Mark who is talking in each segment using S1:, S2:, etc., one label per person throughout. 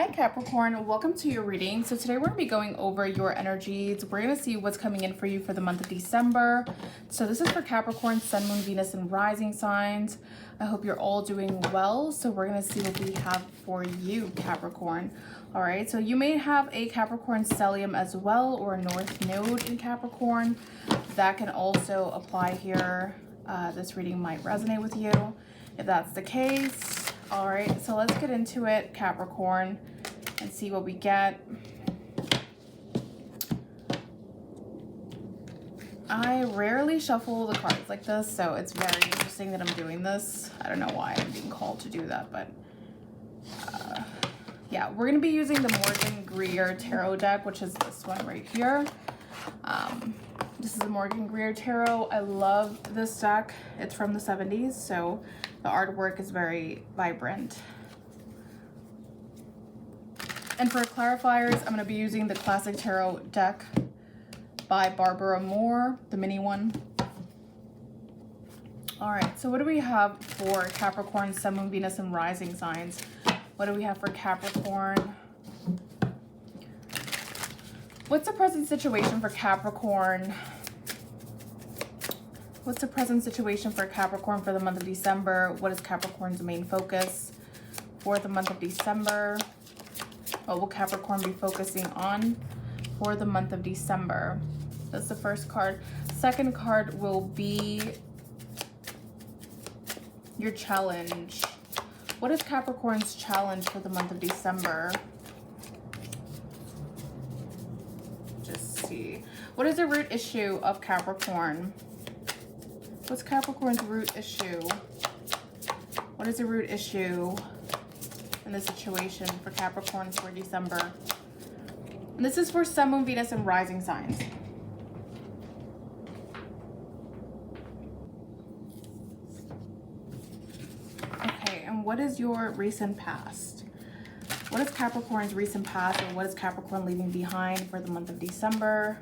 S1: Hi Capricorn, welcome to your reading. So today we're going to be going over your energies. We're going to see what's coming in for you for the month of December. So this is for Capricorn, Sun, Moon, Venus, and Rising signs. I hope you're all doing well. So we're going to see what we have for you, Capricorn. All right, so you may have a Capricorn stellium as well, or a North Node in Capricorn. That can also apply here. This reading might resonate with you if that's the case. All right, so let's get into it, Capricorn, and see what we get. I rarely shuffle the cards like this, so it's very interesting that I'm doing this. I don't know why I'm being called to do that, but yeah, we're gonna be using the Morgan Greer Tarot deck, which is this one right here. This is the Morgan Greer Tarot. I love this deck. It's from the 70s, so the artwork is very vibrant. And for clarifiers, I'm going to be using the Classic Tarot deck by Barbara Moore, the mini one. All right, so what do we have for Capricorn, Sun, Moon, Venus, and Rising signs? What do we have for Capricorn? What's the present situation for Capricorn? What's the present situation for Capricorn for the month of December? What is Capricorn's main focus for the month of December? What will Capricorn be focusing on for the month of December? That's the first card. Second card will be your challenge. What is Capricorn's challenge for the month of December? Just see. What is the root issue of Capricorn? What's Capricorn's root issue? What is the root issue in this situation for Capricorn for December? And this is for Sun, Moon, Venus, and Rising signs. Okay, and what is your recent past? What is Capricorn's recent past, or what is Capricorn leaving behind for the month of December?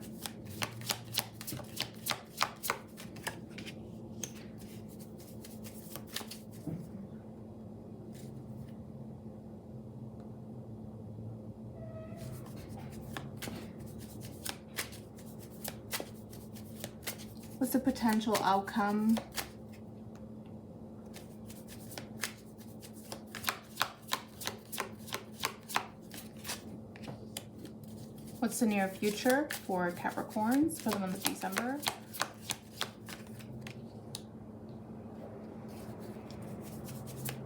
S1: What's the potential outcome? What's the near future for Capricorns for the month of December?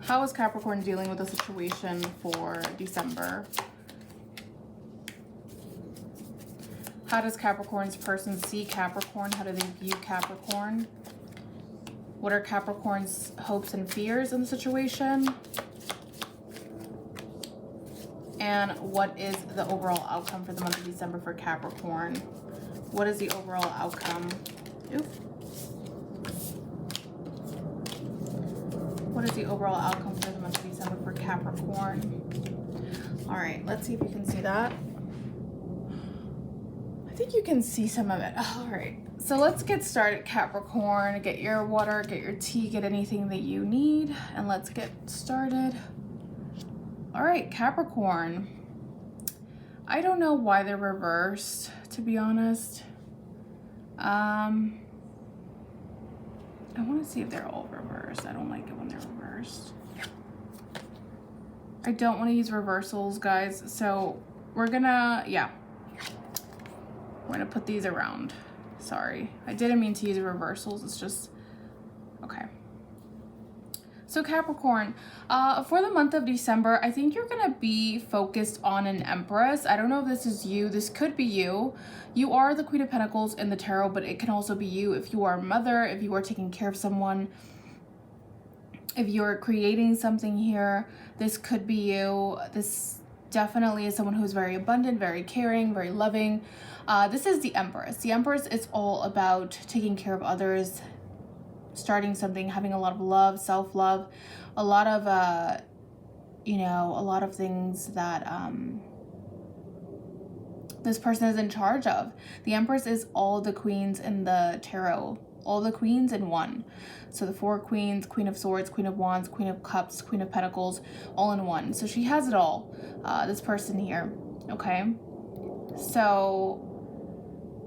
S1: How is Capricorn dealing with the situation for December? How does Capricorn's person see Capricorn? How do they view Capricorn? What are Capricorn's hopes and fears in the situation? And what is the overall outcome for the month of December for Capricorn? What is the overall outcome? Oof. What is the overall outcome for the month of December for Capricorn? All right, let's see if you can see that. I think you can see some of it. All right, so let's get started, Capricorn. Get your water, get your tea, get anything that you need, and let's get started. All right, Capricorn. I don't know why they're reversed, to be honest. I want to see if they're all reversed. I don't like it when they're reversed. I don't want to use reversals, guys. So we're gonna, yeah. We're gonna put these around. Sorry, I didn't mean to use reversals. It's just, okay. So Capricorn, for the month of December, I think you're gonna be focused on an Empress. I don't know if this is you. This could be you. You are the Queen of Pentacles in the tarot, but it can also be you if you are a mother, if you are taking care of someone, if you're creating something here. This could be you. This definitely is someone who's very abundant, very caring, very loving. This is the Empress. The Empress is all about taking care of others, starting something, having a lot of love, self-love, a lot of, you know, a lot of things that this person is in charge of. The Empress is all the queens in the tarot all the queens in one. So the 4 queens, Queen of Swords, Queen of Wands, Queen of Cups, Queen of Pentacles, all in one. So she has it all, this person here, okay? So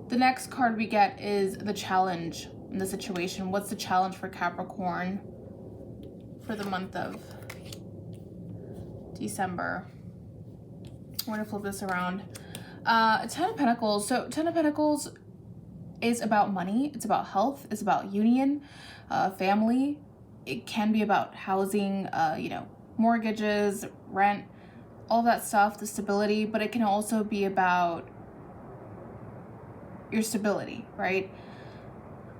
S1: the next card we get is the challenge in the situation. What's the challenge for Capricorn for the month of December? We're gonna flip this around. 10 of Pentacles. So 10 of Pentacles is about money. It's about health. It's about union, family. It can be about housing, you know, mortgages, rent, all that stuff, the stability, but it can also be about your stability, right?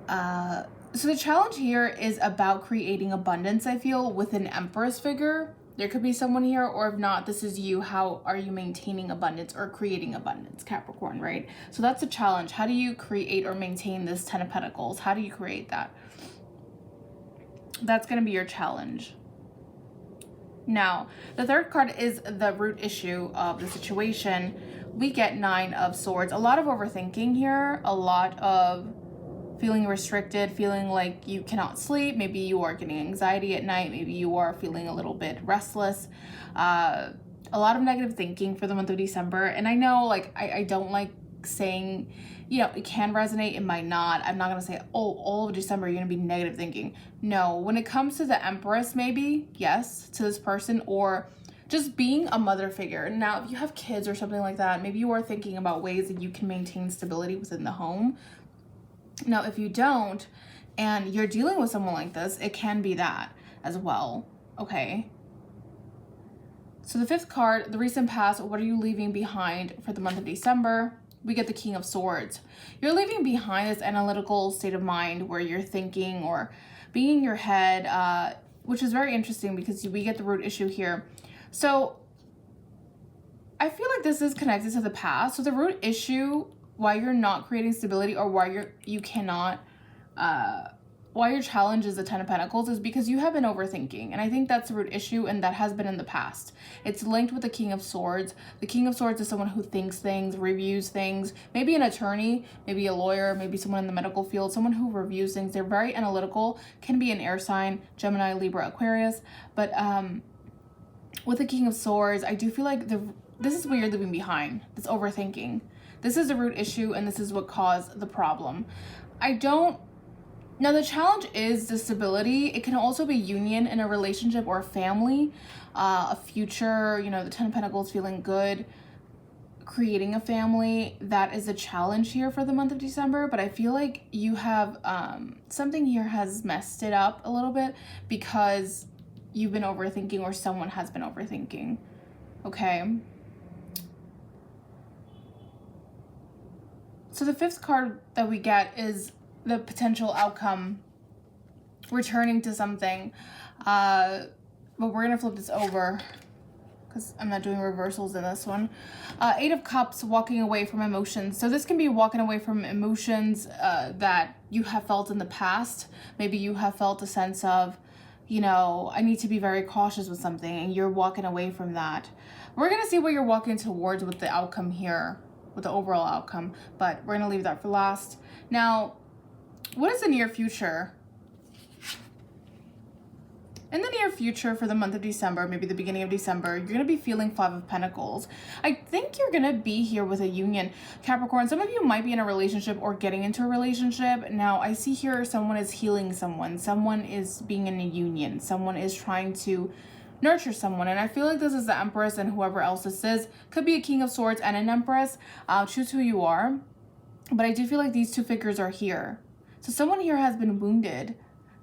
S1: So the challenge here is about creating abundance, I feel, with an Empress figure. There could be someone here, or if not, this is you. How are you maintaining abundance or creating abundance, Capricorn, right? So that's a challenge. How do you create or maintain this 10 of Pentacles? How do you create that? That's going to be your challenge. Now, the third card is the root issue of the situation. We get 9 of Swords. A lot of overthinking here, a lot of feeling restricted, feeling like you cannot sleep. Maybe you are getting anxiety at night. Maybe you are feeling a little bit restless. A lot of negative thinking for the month of December. And I know, like, I don't like saying, you know, it can resonate, it might not. I'm not going to say, oh, all of December you're going to be negative thinking. No, when it comes to the Empress, maybe, yes, to this person, or just being a mother figure. Now, if you have kids or something like that, maybe you are thinking about ways that you can maintain stability within the home. Now, if you don't, and you're dealing with someone like this, it can be that as well, okay? So the 5th card, the recent past, what are you leaving behind for the month of December? We get the King of Swords. You're leaving behind this analytical state of mind where you're thinking or being in your head, which is very interesting because we get the root issue here. So I feel like this is connected to the past. So the root issue, why you're not creating stability, or why you cannot, why your challenge is the 10 of Pentacles, is because you have been overthinking. And I think that's the root issue, and that has been in the past. It's linked with the King of Swords. The King of Swords is someone who thinks things, reviews things, maybe an attorney, maybe a lawyer, maybe someone in the medical field, someone who reviews things. They're very analytical, can be an air sign, Gemini, Libra, Aquarius. But with the King of Swords, I do feel like this is what you're leaving behind, this overthinking. This is the root issue, and this is what caused the problem. Now the challenge is the stability. It can also be union in a relationship or a family, a future, you know, the 10 of Pentacles, feeling good, creating a family. That is a challenge here for the month of December, but I feel like you have, something here has messed it up a little bit because you've been overthinking, or someone has been overthinking, okay? So the 5th card that we get is the potential outcome, returning to something. But we're going to flip this over because I'm not doing reversals in this one. 8 of Cups, walking away from emotions. So this can be walking away from emotions that you have felt in the past. Maybe you have felt a sense of, you know, I need to be very cautious with something, and you're walking away from that. We're going to see what you're walking towards with the outcome here, with the overall outcome, but we're gonna leave that for last. Now, what is the near future? In the near future for the month of December, maybe the beginning of December, you're gonna be feeling 5 of Pentacles. I think you're gonna be here with a union. Capricorn, some of you might be in a relationship or getting into a relationship. Now, I see here someone is healing someone. Someone is being in a union. Someone is trying to nurture someone, and I feel like this is the Empress, and whoever else this is could be a King of Swords and an Empress. Choose who you are, but I do feel like these 2 figures are here. So someone here has been wounded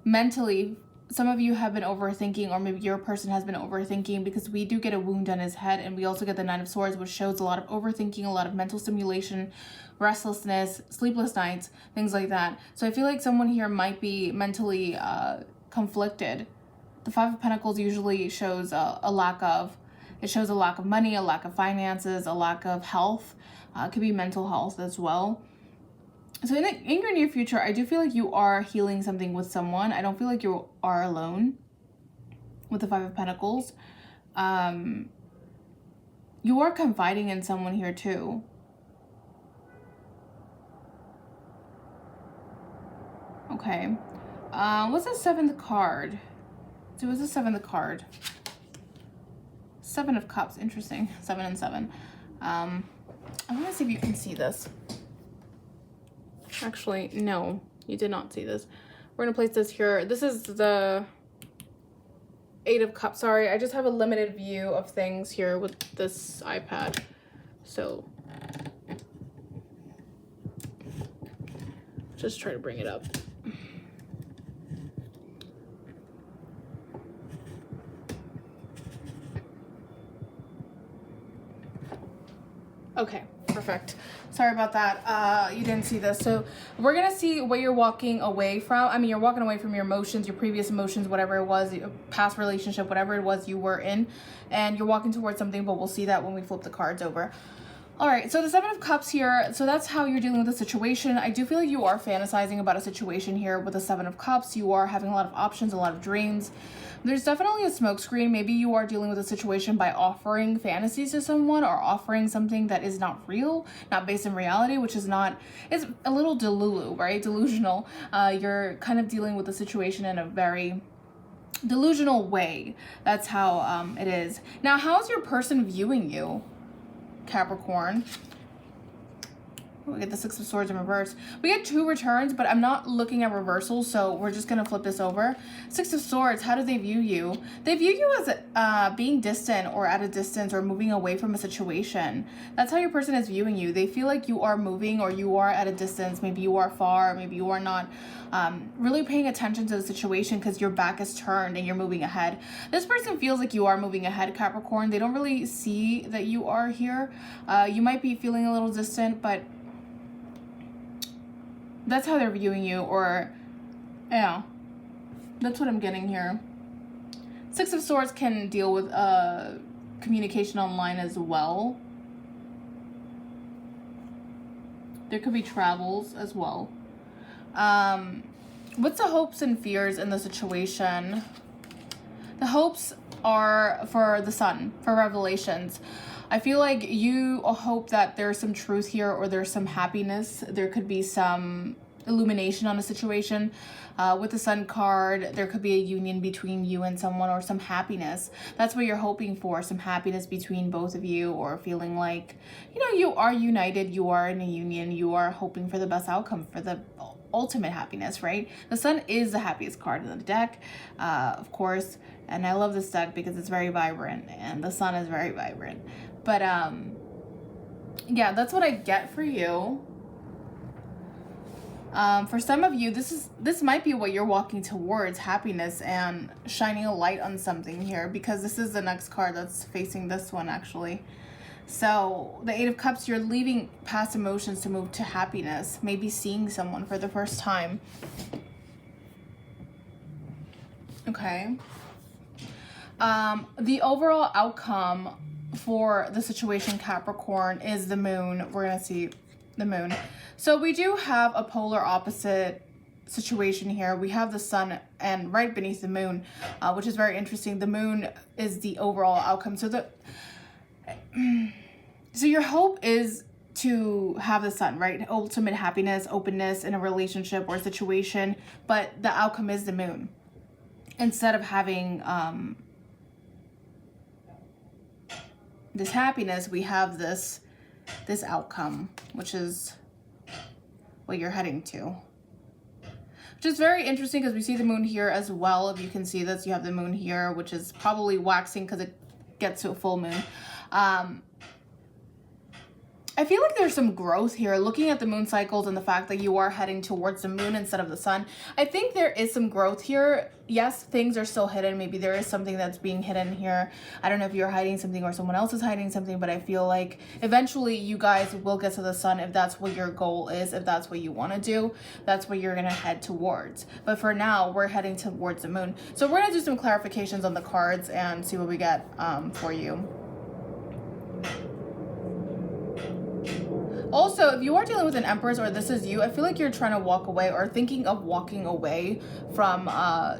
S1: mentally. Some of you have been overthinking, or maybe your person has been overthinking, because we do get a wound on his head, and we also get the 9 of Swords, which shows a lot of overthinking, a lot of mental stimulation, restlessness, sleepless nights, things like that. So I feel like someone here might be mentally conflicted. The 5 of Pentacles usually shows a lack of money, a lack of finances, a lack of health. It could be mental health as well. So in your near future, I do feel like you are healing something with someone. I don't feel like you are alone with the 5 of Pentacles. You are confiding in someone here too. Okay. What's the seventh card? So what's the seventh card? Seven of Cups. Interesting. 7 and 7. I want to see if you can see this. Actually, no, you did not see this. We're going to place this here. This is the 8 of Cups. Sorry, I just have a limited view of things here with this iPad. So just try to bring it up. Okay, perfect. Sorry about that. You didn't see this. So we're going to see what you're walking away from. I mean, you're walking away from your emotions, your previous emotions, whatever it was, your past relationship, whatever it was you were in. And you're walking towards something, but we'll see that when we flip the cards over. All right, so the 7 of Cups here, so that's how you're dealing with the situation. I do feel like you are fantasizing about a situation here with the 7 of Cups. You are having a lot of options, a lot of dreams. There's definitely a smokescreen. Maybe you are dealing with a situation by offering fantasies to someone or offering something that is not real, not based in reality, which is not, it's a little delulu, right? Delusional. You're kind of dealing with the situation in a very delusional way. That's how it is. Now, how's your person viewing you, Capricorn? We get the 6 of Swords in reverse. We get 2 returns, but I'm not looking at reversals, so we're just gonna flip this over. 6 of Swords, how do they view you? They view you as being distant or at a distance or moving away from a situation. That's how your person is viewing you. They feel like you are moving or you are at a distance. Maybe you are far, maybe you are not really paying attention to the situation because your back is turned and you're moving ahead. This person feels like you are moving ahead, Capricorn. They don't really see that you are here. You might be feeling a little distant, but that's how they're viewing you, or, yeah, that's what I'm getting here. 6 of Swords can deal with communication online as well. There could be travels as well. What's the hopes and fears in the situation? The hopes are for the Sun, for revelations. I feel like you hope that there's some truth here or there's some happiness. There could be some illumination on a situation. With the Sun card, there could be a union between you and someone or some happiness. That's what you're hoping for, some happiness between both of you, or feeling like, you know, you are united, you are in a union, you are hoping for the best outcome, for the ultimate happiness, right? The Sun is the happiest card in the deck, of course, and I love this deck because it's very vibrant and the Sun is very vibrant. But yeah, that's what I get for you. For some of you, this might be what you're walking towards, happiness and shining a light on something here, because this is the next card that's facing this one, actually. So the 8 of Cups, you're leaving past emotions to move to happiness, maybe seeing someone for the first time. Okay. The overall outcome for the situation, Capricorn, is the Moon. We're going to see the Moon. So we do have a polar opposite situation here. We have the Sun and right beneath the Moon, which is very interesting. The Moon is the overall outcome. So your hope is to have the Sun, right? Ultimate happiness, openness in a relationship or situation, but the outcome is the Moon. Instead of having this happiness, we have this outcome, which is what you're heading to. Which is very interesting because we see the Moon here as well. If you can see this, you have the Moon here, which is probably waxing because it gets to a full moon. I feel like there's some growth here, looking at the moon cycles and the fact that you are heading towards the Moon instead of the Sun. I think there is some growth here. Yes, things are still hidden. Maybe there is something that's being hidden here. I don't know if you're hiding something or someone else is hiding something, but I feel like eventually you guys will get to the Sun if that's what your goal is, if that's what you want to do. That's what you're going to head towards. But for now, we're heading towards the Moon. So we're going to do some clarifications on the cards and see what we get for you. Also, if you are dealing with an Empress or this is you, I feel like you're trying to walk away or thinking of walking away from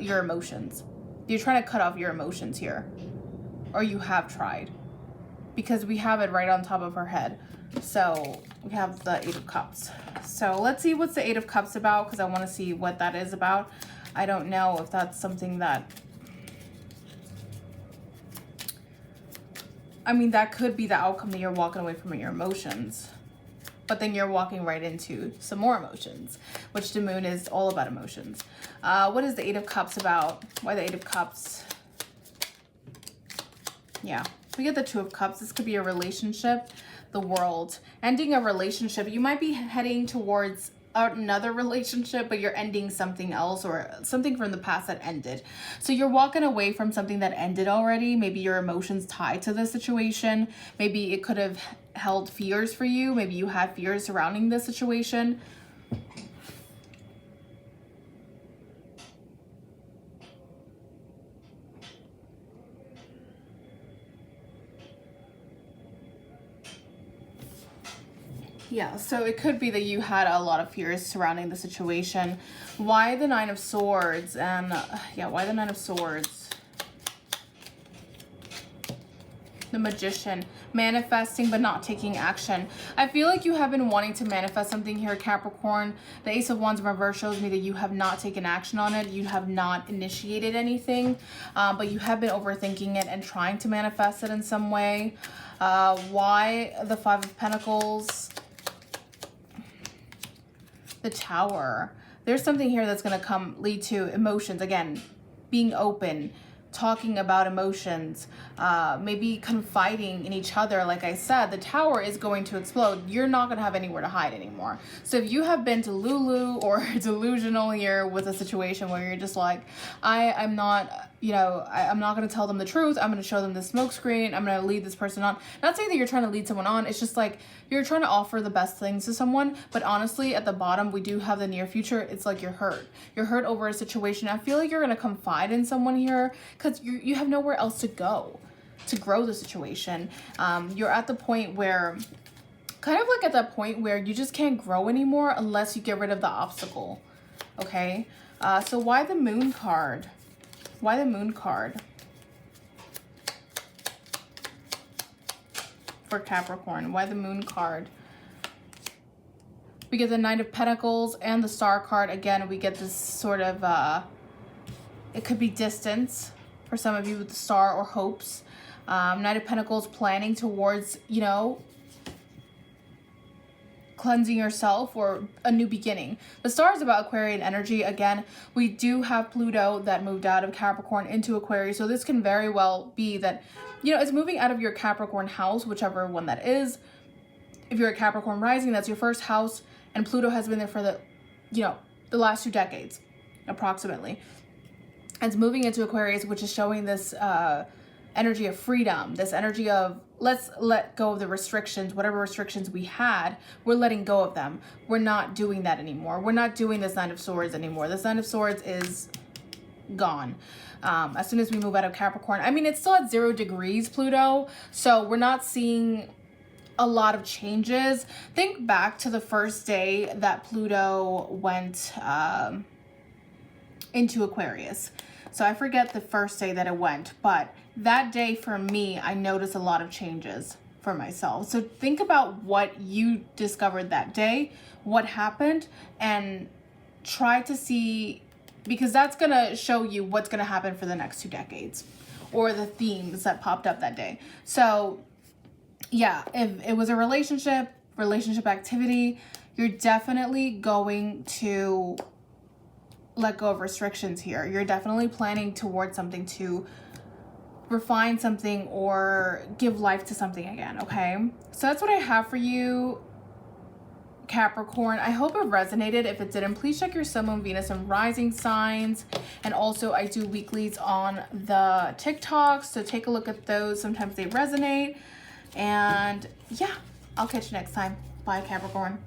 S1: your emotions. You're trying to cut off your emotions here. Or you have tried. because we have it right on top of her head. So we have the Eight of Cups. So let's see what's the Eight of Cups about, because I want to see what that is about. I don't know if that's something that, I mean, that could be the outcome that you're walking away from your emotions. But then you're walking right into some more emotions, which the moon is all about emotions. What is the Eight of Cups about? Why the Eight of Cups? Yeah, we get the Two of Cups. This could be a relationship, the world, ending a relationship. You might be heading towards another relationship, but you're ending something else or something from the past that ended. So you're walking away from something that ended already. Maybe your emotions tied to the situation. Maybe it could have held fears for you. Maybe you had fears surrounding this situation. Yeah, so it could be that you had a lot of fears surrounding the situation. Why the Nine of Swords? And yeah, why the Nine of Swords? The Magician, manifesting but not taking action. I feel like you have been wanting to manifest something here, Capricorn. The Ace of Wands in reverse shows me that you have not taken action on it. You have not initiated anything, but you have been overthinking it and trying to manifest it in some way. Why the Five of Pentacles? The Tower. There's something here that's going to lead to emotions. Again, being open, talking about emotions, maybe confiding in each other. Like I said, the Tower is going to explode. You're not going to have anywhere to hide anymore. So if you have been to Lulu or delusional here with a situation where you're just like, I'm not, you know, I'm not going to tell them the truth. I'm going to show them the smoke screen. I'm going to lead this person on. Not saying that you're trying to lead someone on. It's just like you're trying to offer the best things to someone. But honestly, at the bottom, we do have the near future. It's like you're hurt. You're hurt over a situation. I feel like you're going to confide in someone here because you have nowhere else to go to grow the situation. You're at the point where, kind of like at that point where you just can't grow anymore unless you get rid of the obstacle. Okay? So why the Moon card? Why the Moon card for Capricorn? Why the Moon card? We get the Knight of Pentacles and the Star card. Again, we get this sort of, it could be distance for some of you with the Star, or hopes. Knight of Pentacles, planning towards, you know, cleansing yourself or a new beginning. The Star is about Aquarian energy. Again, we do have Pluto that moved out of Capricorn into Aquarius. So this can very well be that, you know, it's moving out of your Capricorn house, whichever one that is. If you're a Capricorn rising, that's your first house. And Pluto has been there for the, you know, the last 2 decades, approximately. And it's moving into Aquarius, which is showing this energy of freedom, this energy of let's let go of the restrictions. Whatever restrictions we had, we're letting go of them. We're not doing that anymore. We're not doing this Nine of Swords anymore. This Nine of Swords is gone. As soon as we move out of Capricorn, I mean, it's still at 0 degrees, Pluto, so we're not seeing a lot of changes. Think back to the first day that Pluto went into Aquarius. So I forget the first day that it went, but that day for me, I noticed a lot of changes for myself. So think about what you discovered that day, what happened, and try to see, because that's going to show you what's going to happen for the next 2 decades, or the themes that popped up that day. So yeah, if it was a relationship activity, you're definitely going to let go of restrictions here. You're definitely planning towards something to refine something or give life to something again, okay? So that's what I have for you, Capricorn. I hope it resonated. If it didn't, please check your Sun, Moon, Venus, and Rising signs. And also, I do weeklies on the TikToks, so take a look at those. Sometimes they resonate. And yeah, I'll catch you next time. Bye, Capricorn.